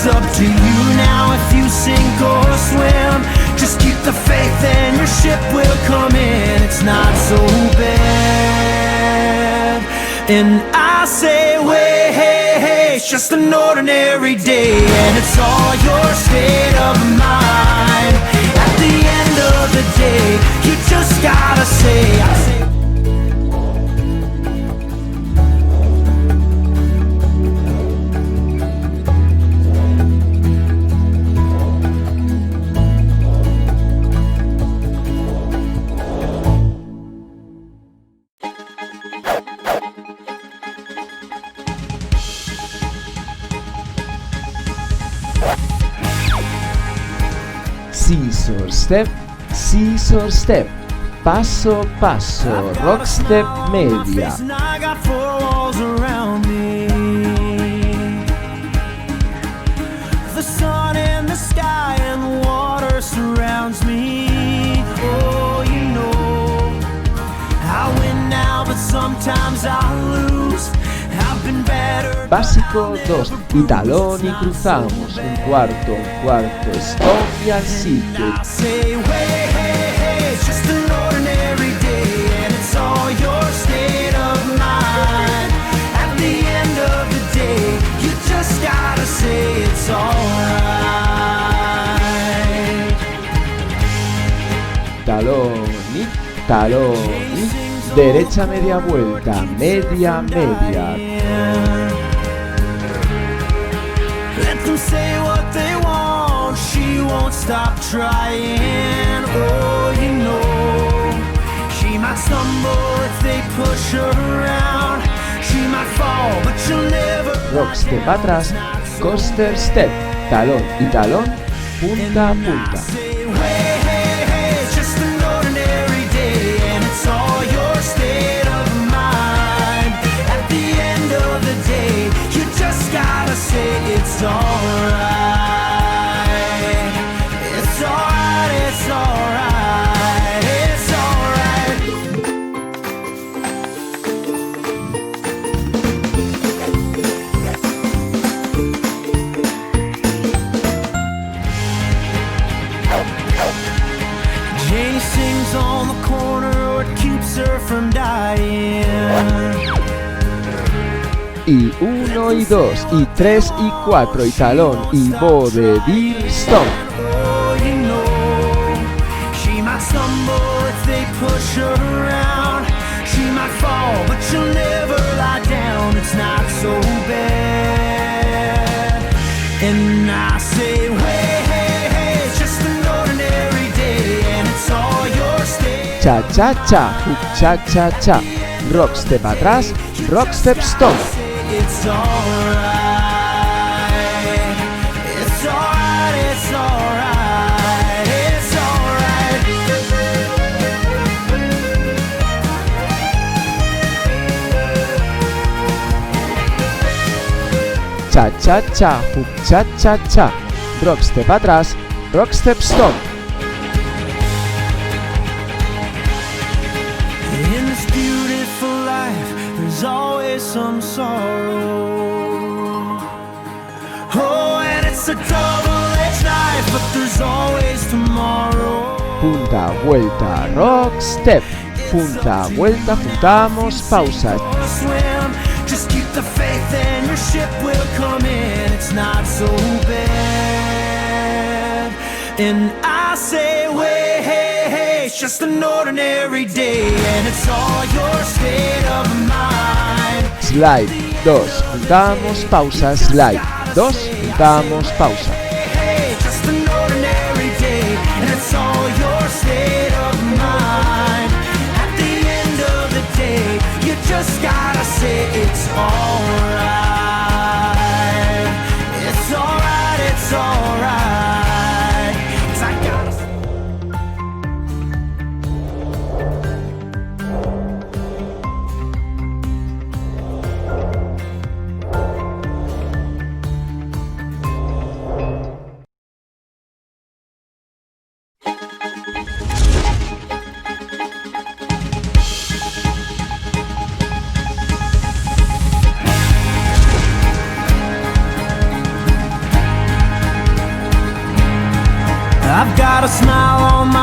up to you now if you sink or swim. Just keep the faith and your ship will come in. It's not so bad. And I say, wait, hey, hey, it's just an ordinary day, and it's all your state of mind. At the end of the day, you just gotta say, I say. Scissor step, paso paso, rock step media. The sun and the sky and the water surrounds me. Oh, you know, I win now, but sometimes I lose. I've been better. Básico 2, y talón y cruzamos, un cuarto, stop y al sitio. Talón y derecha media vuelta, media. Let them say what they want, she won't stop trying. Oh, you know, she might stumble if they push her around. She might fall, but she'll never. Rock step atrás, coaster step, talón y talón, punta a punta. It's alright, it's alright, it's alright, it's alright. Janie sings on the corner, what keeps her from dying. Y 1 y 2 y 3 y 4 y talón y vodevil stone. Oh, you know, she might stumble if they push her around. She might fall, but she'll never lie down. It's not so bad. And I say, hey, hey, hey, it's just an ordinary day, and it's all your state. Cha cha cha, hook cha cha cha. Rock step atrás, rock step stone. It's alright, it's alright, it's alright, it's alright. Cha cha cha, hook cha cha cha. Rock step atrás, rock step stone. In this beautiful life, there's always some sorrow. Oh, and it's a double-edged knife, but there's always tomorrow. Punta, vuelta, rock step. Punta, vuelta, juntamos, pausa. Just keep the faith and your ship will come in. It's not so bad. And I say, wait, hey, hey, it's just an ordinary day, and it's all your state of mind. Slide 2, juntamos, pausa, slide 2, juntamos, pausa. Hey, just an ordinary day, and it's all your state of mind. At the end of the day, you just gotta say it's alright. It's alright, it's alright. 'Cause I gotta.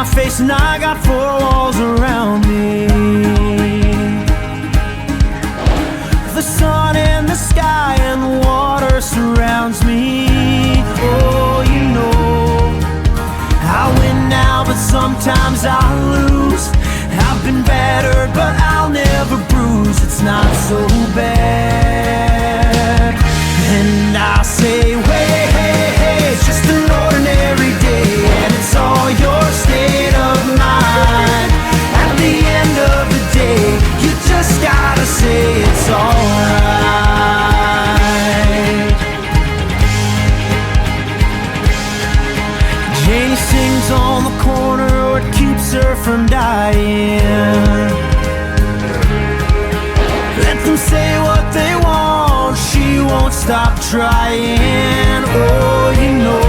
my face and I got four walls around me. The sun and the sky and the water surrounds me. Oh, you know, I win now, but sometimes I lose. I've been battered, but I'll never bruise. It's not so bad. And I say, wait, hey, hey, it's just an ordinary day, and it's all your state of mind. At the end of the day, you just gotta say it's alright. Janie sings on the corner, what keeps her from dying. Let them say what they want, she won't stop trying. Oh, you know,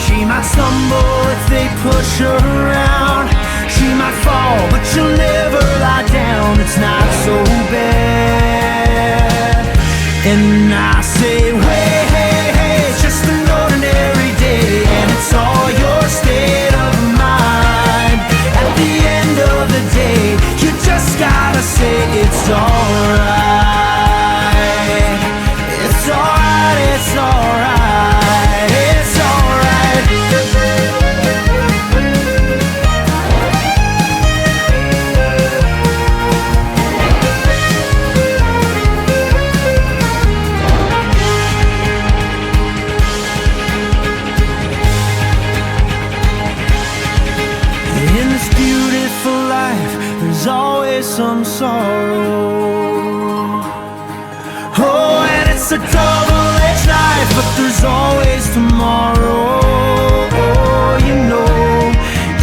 she might stumble if they push her around. She might fall, but she'll never lie down. It's not so bad. And I say, hey, hey, hey, it's just an ordinary day, and it's all your state of mind. At the end of the day, you just gotta say it's alright. It's alright, it's alright, it's alright. In this beautiful life, there's always some sorrow. Oh, and it's a double-edged knife, but there's always tomorrow. Oh, you know,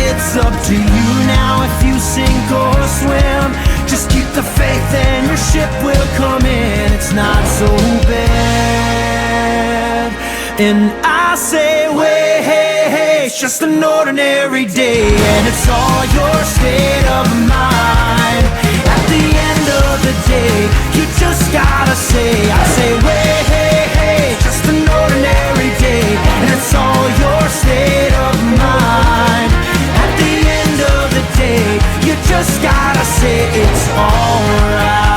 it's up to you now if you sink or swim. Just keep the faith and your ship will come in. It's not so bad. And I say, wait, hey, hey, it's just an ordinary day, and it's all your state of mind. At the end of the day, you just gotta say, I say, wait, hey, hey, just an ordinary day, and it's all your state of mind. At the end of the day, you just gotta say it's alright.